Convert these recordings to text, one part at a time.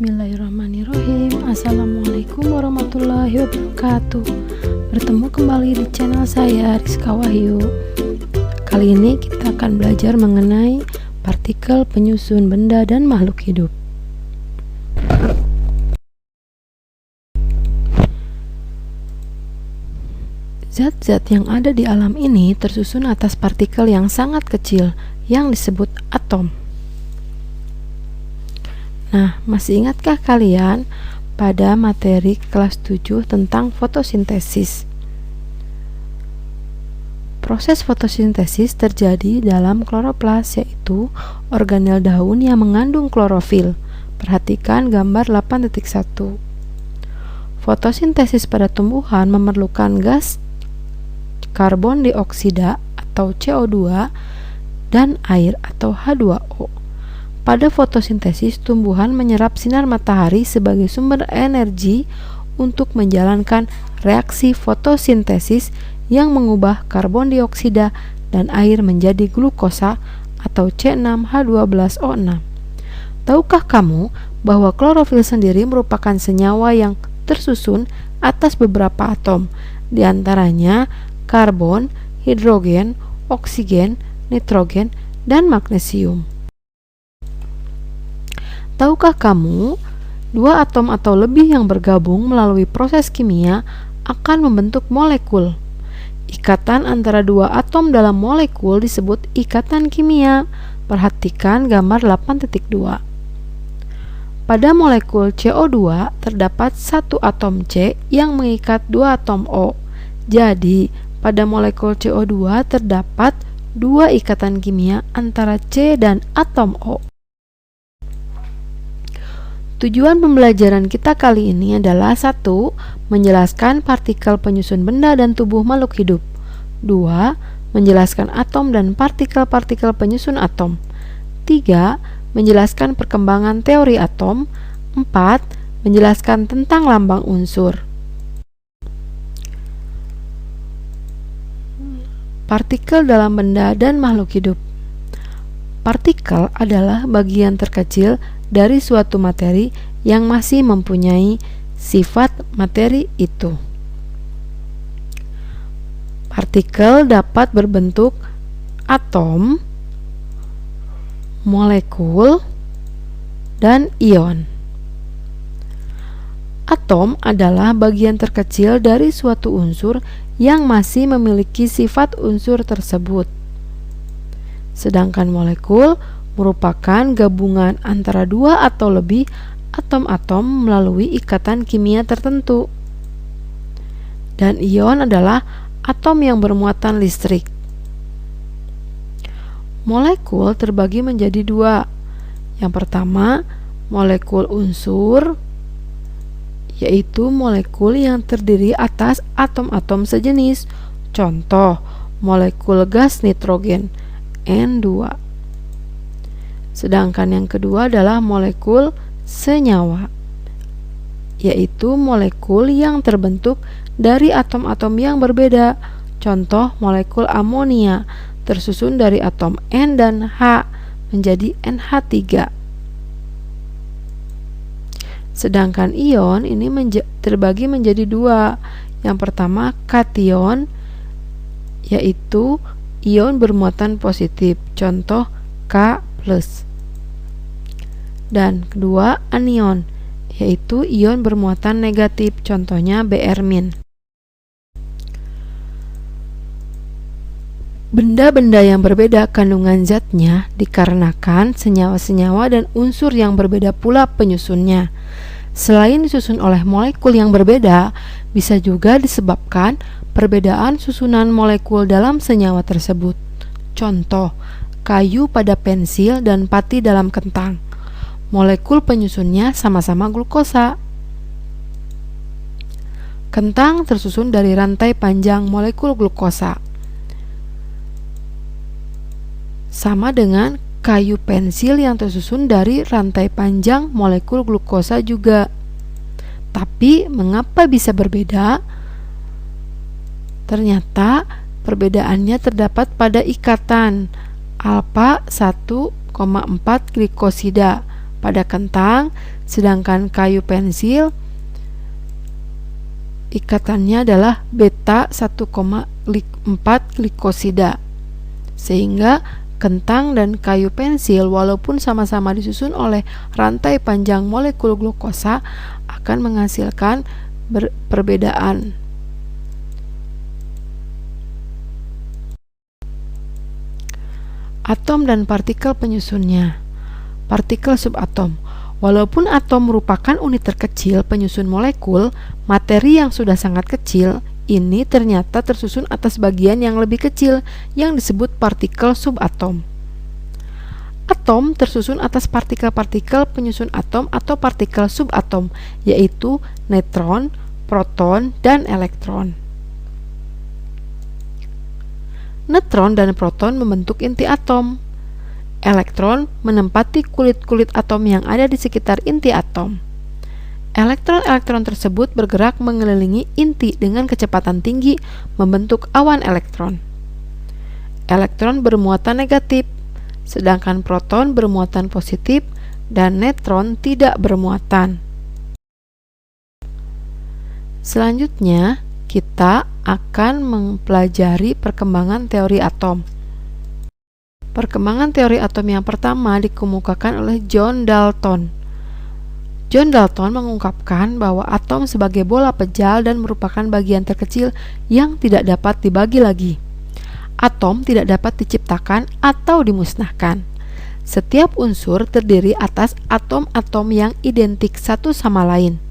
Bismillahirrahmanirrahim. Assalamualaikum warahmatullahi wabarakatuh. Bertemu kembali di channel saya, Rizka Wahyu. Kali ini kita akan belajar mengenai partikel penyusun benda dan makhluk hidup. Zat-zat yang ada di alam ini tersusun atas partikel yang sangat kecil yang disebut atom. Nah, masih ingatkah kalian pada materi kelas 7 tentang fotosintesis? Proses fotosintesis terjadi dalam kloroplas, yaitu organel daun yang mengandung klorofil. Perhatikan gambar 8.1. Fotosintesis pada tumbuhan memerlukan gas karbon dioksida atau CO2 dan air atau H2O. Pada fotosintesis, tumbuhan menyerap sinar matahari sebagai sumber energi untuk menjalankan reaksi fotosintesis yang mengubah karbon dioksida dan air menjadi glukosa atau C6H12O6. Tahukah kamu bahwa klorofil sendiri merupakan senyawa yang tersusun atas beberapa atom, di antaranya karbon, hidrogen, oksigen, nitrogen, dan magnesium. Tahukah kamu, dua atom atau lebih yang bergabung melalui proses kimia akan membentuk molekul. Ikatan antara dua atom dalam molekul disebut ikatan kimia. Perhatikan gambar 8.2. Pada molekul CO2 terdapat satu atom C yang mengikat dua atom O. Jadi, pada molekul CO2 terdapat dua ikatan kimia antara C dan atom O. Tujuan pembelajaran kita kali ini adalah 1. Menjelaskan partikel penyusun benda dan tubuh makhluk hidup. 2. Menjelaskan atom dan partikel-partikel penyusun atom. 3. Menjelaskan perkembangan teori atom. 4. Menjelaskan tentang lambang unsur. Partikel dalam benda dan makhluk hidup. Partikel adalah bagian terkecil dari suatu materi yang masih mempunyai sifat materi itu. Partikel dapat berbentuk atom, molekul, dan ion. Atom adalah bagian terkecil dari suatu unsur yang masih memiliki sifat unsur tersebut. Sedangkan molekul merupakan gabungan antara dua atau lebih atom-atom melalui ikatan kimia tertentu. Dan ion adalah atom yang bermuatan listrik. Molekul terbagi menjadi dua. Yang pertama, molekul unsur, yaitu molekul yang terdiri atas atom-atom sejenis. Contoh, molekul gas nitrogen N2. Sedangkan yang kedua adalah molekul senyawa, yaitu molekul yang terbentuk dari atom-atom yang berbeda. Contoh, molekul amonia tersusun dari atom N dan H menjadi NH3. Sedangkan ion ini terbagi menjadi dua. Yang pertama, kation, yaitu ion bermuatan positif. Contoh, K+. Dan kedua, anion, yaitu ion bermuatan negatif, contohnya Br-. Benda-benda yang berbeda kandungan zatnya dikarenakan senyawa-senyawa dan unsur yang berbeda pula penyusunnya. Selain disusun oleh molekul yang berbeda, bisa juga disebabkan perbedaan susunan molekul dalam senyawa tersebut. Contoh, kayu pada pensil dan pati dalam kentang. Molekul penyusunnya sama-sama glukosa. Kentang tersusun dari rantai panjang molekul glukosa. Sama dengan kayu pensil yang tersusun dari rantai panjang molekul glukosa juga. Tapi mengapa bisa berbeda? Ternyata perbedaannya terdapat pada ikatan alpha 1,4 glikosida pada kentang, sedangkan kayu pensil ikatannya adalah beta 1,4 glikosida. Sehingga kentang dan kayu pensil walaupun sama-sama disusun oleh rantai panjang molekul glukosa akan menghasilkan perbedaan. Atom dan partikel penyusunnya. Partikel subatom. Walaupun atom merupakan unit terkecil penyusun molekul, materi yang sudah sangat kecil ini ternyata tersusun atas bagian yang lebih kecil yang disebut partikel subatom. Atom tersusun atas partikel-partikel penyusun atom atau partikel subatom, yaitu neutron, proton, dan elektron. Neutron dan proton membentuk inti atom. Elektron menempati kulit-kulit atom yang ada di sekitar inti atom. Elektron-elektron tersebut bergerak mengelilingi inti dengan kecepatan tinggi, membentuk awan elektron. Elektron bermuatan negatif, sedangkan proton bermuatan positif dan neutron tidak bermuatan. Selanjutnya, kita akan mempelajari perkembangan teori atom. Perkembangan teori atom yang pertama dikemukakan oleh John Dalton. John Dalton mengungkapkan bahwa atom sebagai bola pejal dan merupakan bagian terkecil yang tidak dapat dibagi lagi. Atom tidak dapat diciptakan atau dimusnahkan. Setiap unsur terdiri atas atom-atom yang identik satu sama lain.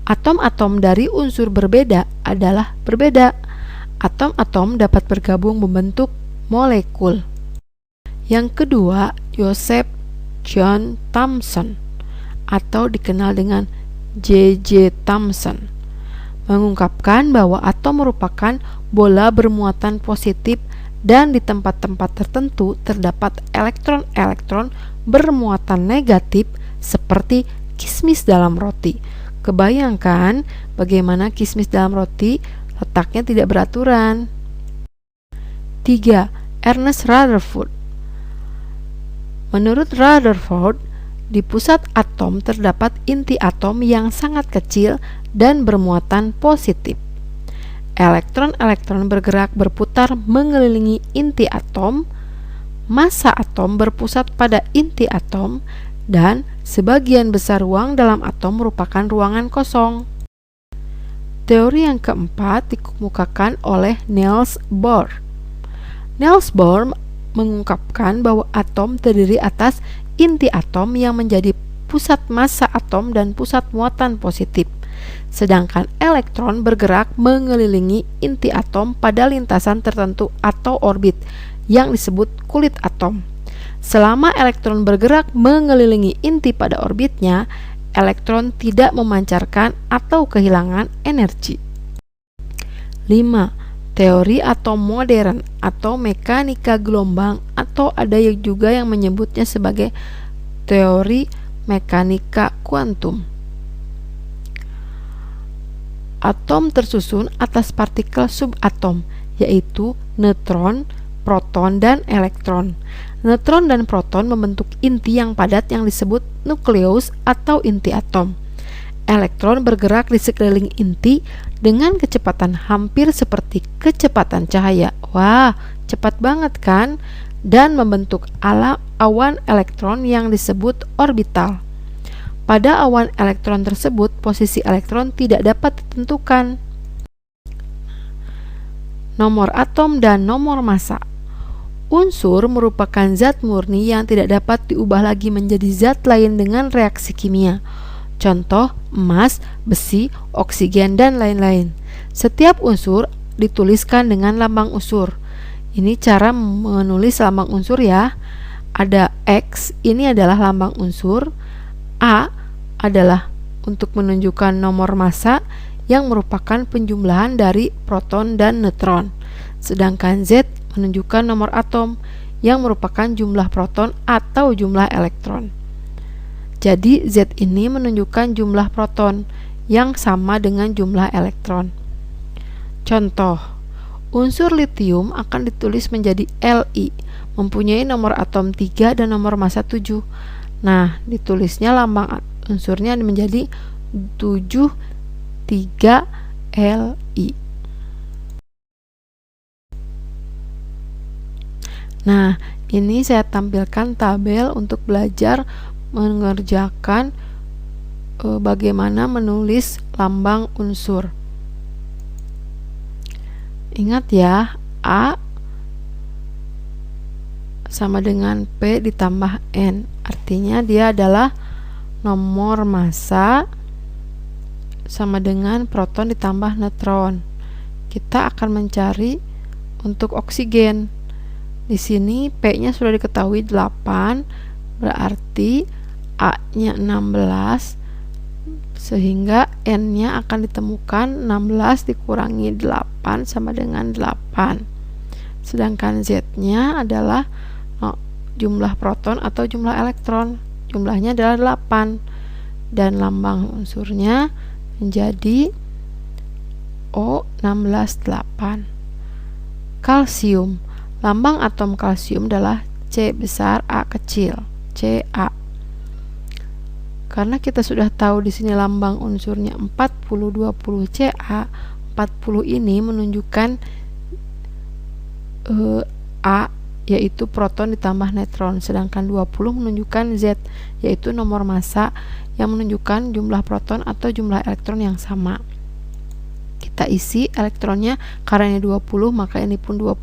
Atom-atom dari unsur berbeda adalah berbeda. Atom-atom dapat bergabung membentuk molekul. Yang kedua, Joseph John Thomson atau dikenal dengan J.J. Thomson mengungkapkan bahwa atom merupakan bola bermuatan positif dan di tempat-tempat tertentu terdapat elektron-elektron bermuatan negatif seperti kismis dalam roti. Kebayangkan bagaimana kismis dalam roti letaknya tidak beraturan. 3. Ernest Rutherford. Menurut Rutherford, di pusat atom terdapat inti atom yang sangat kecil dan bermuatan positif. Elektron-elektron bergerak berputar mengelilingi inti atom, massa atom berpusat pada inti atom, dan sebagian besar ruang dalam atom merupakan ruangan kosong. Teori yang keempat dikemukakan oleh Niels Bohr. Niels Bohr mengungkapkan bahwa atom terdiri atas inti atom yang menjadi pusat massa atom dan pusat muatan positif, sedangkan elektron bergerak mengelilingi inti atom pada lintasan tertentu atau orbit yang disebut kulit atom. Selama elektron bergerak mengelilingi inti pada orbitnya, elektron tidak memancarkan atau kehilangan energi. 5. Teori atom modern atau mekanika gelombang, atau ada juga yang menyebutnya sebagai teori mekanika kuantum. Atom tersusun atas partikel subatom, yaitu neutron, proton, dan elektron. Neutron dan proton membentuk inti yang padat yang disebut nukleus atau inti atom. Elektron bergerak di sekeliling inti dengan kecepatan hampir seperti kecepatan cahaya. Wah, cepat banget kan? Dan membentuk awan elektron yang disebut orbital. Pada awan elektron tersebut, posisi elektron tidak dapat ditentukan. Nomor atom dan nomor massa. Unsur merupakan zat murni yang tidak dapat diubah lagi menjadi zat lain dengan reaksi kimia. Contoh, emas, besi, oksigen, dan lain-lain. Setiap unsur dituliskan dengan lambang unsur. Ini cara menulis lambang unsur ya. Ada X, ini adalah lambang unsur. A adalah untuk menunjukkan nomor massa yang merupakan penjumlahan dari proton dan neutron. Sedangkan Z menunjukkan nomor atom yang merupakan jumlah proton atau jumlah elektron. Jadi Z ini menunjukkan jumlah proton yang sama dengan jumlah elektron. Contoh, unsur litium akan ditulis menjadi Li, mempunyai nomor atom 3 dan nomor massa 7. Nah, ditulisnya lambang unsurnya menjadi 73Li. Nah, ini saya tampilkan tabel untuk belajar mengerjakan bagaimana menulis lambang unsur. Ingat ya, A sama dengan P ditambah N. Artinya dia adalah nomor massa sama dengan proton ditambah neutron. Kita akan mencari untuk oksigen. Di sini P-nya sudah diketahui 8, berarti A-nya 16, sehingga N-nya akan ditemukan 16 dikurangi 8 sama dengan 8. Sedangkan Z-nya adalah jumlah proton atau jumlah elektron. Jumlahnya adalah 8 dan lambang unsurnya menjadi O168. Kalsium. Lambang atom kalsium adalah C besar A kecil, Ca. Karena kita sudah tahu di sini lambang unsurnya 4020 Ca, 40 ini menunjukkan A yaitu proton ditambah neutron, sedangkan 20 menunjukkan Z yaitu nomor massa yang menunjukkan jumlah proton atau jumlah elektron yang sama. Kita isi elektronnya karena ini 20 maka ini pun 20.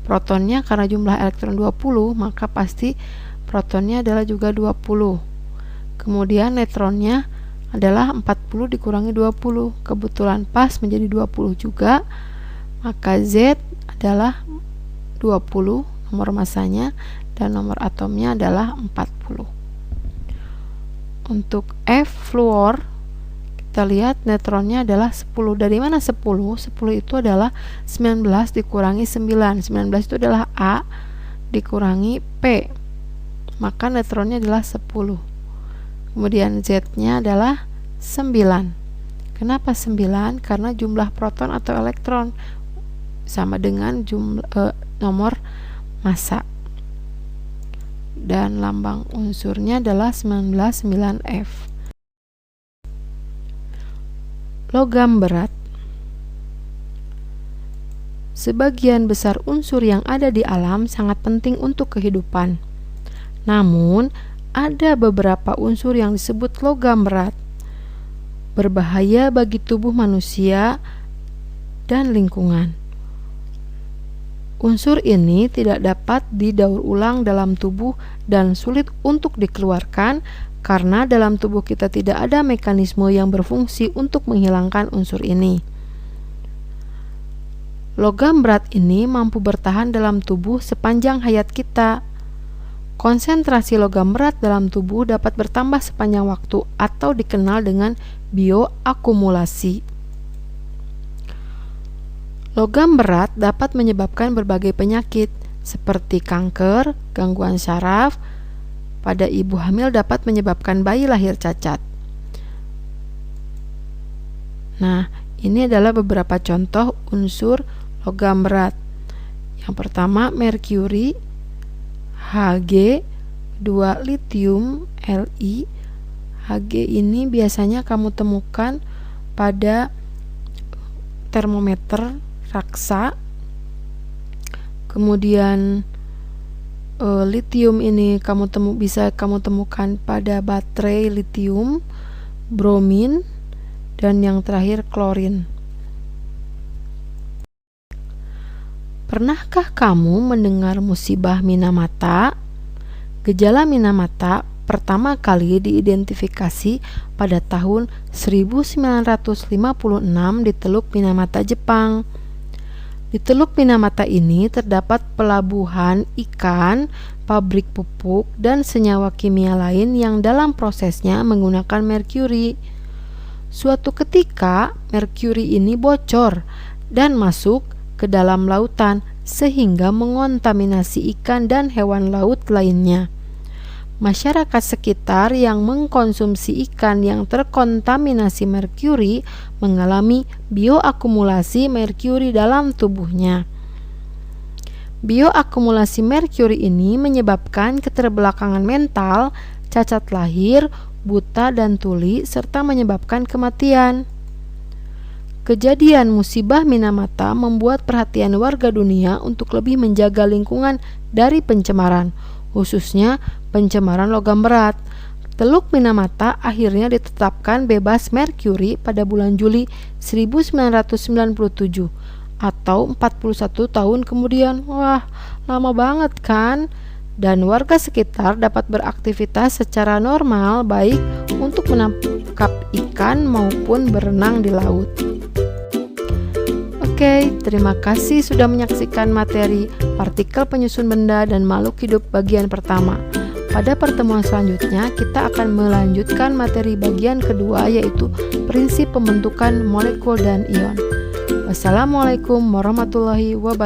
Protonnya karena jumlah elektron 20 maka pasti protonnya adalah juga 20. Kemudian neutronnya adalah 40 dikurangi 20, kebetulan pas menjadi 20 juga, maka Z adalah 20 nomor masanya dan nomor atomnya adalah 40. Untuk F fluor, kita lihat neutronnya adalah 10. Dari mana 10? 10 itu adalah 19 dikurangi 9. 19 itu adalah A dikurangi P, maka neutronnya adalah 10. Kemudian Z-nya adalah 9. Kenapa 9? Karena jumlah proton atau elektron sama dengan nomor massa. Dan lambang unsurnya adalah 199F. Logam berat. Sebagian besar unsur yang ada di alam sangat penting untuk kehidupan. Namun, ada beberapa unsur yang disebut logam berat, berbahaya bagi tubuh manusia dan lingkungan. Unsur ini tidak dapat didaur ulang dalam tubuh dan sulit untuk dikeluarkan karena dalam tubuh kita tidak ada mekanisme yang berfungsi untuk menghilangkan unsur ini. Logam berat ini mampu bertahan dalam tubuh sepanjang hayat kita. Konsentrasi logam berat dalam tubuh dapat bertambah sepanjang waktu atau dikenal dengan bioakumulasi. Logam berat dapat menyebabkan berbagai penyakit seperti kanker, gangguan saraf. Pada ibu hamil dapat menyebabkan bayi lahir cacat. Nah, ini adalah beberapa contoh unsur logam berat. Yang pertama merkuri, Hg, 2 litium, Li. Hg ini biasanya kamu temukan pada termometer raksa. Kemudian litium ini bisa kamu temukan pada baterai litium, bromin, dan yang terakhir klorin. Pernahkah kamu mendengar musibah Minamata? Gejala Minamata pertama kali diidentifikasi pada tahun 1956 di Teluk Minamata, Jepang. Di Teluk Minamata ini terdapat pelabuhan ikan, pabrik pupuk, dan senyawa kimia lain yang dalam prosesnya menggunakan merkuri. Suatu ketika, merkuri ini bocor dan masuk ke dalam lautan sehingga mengontaminasi ikan dan hewan laut lainnya. Masyarakat sekitar yang mengkonsumsi ikan yang terkontaminasi merkuri mengalami bioakumulasi merkuri dalam tubuhnya. Bioakumulasi merkuri ini menyebabkan keterbelakangan mental cacat lahir, buta dan tuli, serta menyebabkan kematian. Kejadian musibah Minamata membuat perhatian warga dunia untuk lebih menjaga lingkungan dari pencemaran, khususnya pencemaran logam berat. Teluk Minamata akhirnya ditetapkan bebas merkuri pada bulan Juli 1997 atau 41 tahun kemudian. Wah, lama banget kan? Dan warga sekitar dapat beraktivitas secara normal, baik untuk menangkap ikan maupun berenang di laut. Oke, terima kasih sudah menyaksikan materi partikel penyusun benda dan makhluk hidup bagian pertama. Pada pertemuan selanjutnya, kita akan melanjutkan materi bagian kedua, yaitu prinsip pembentukan molekul dan ion. Wassalamualaikum warahmatullahi wabarakatuh.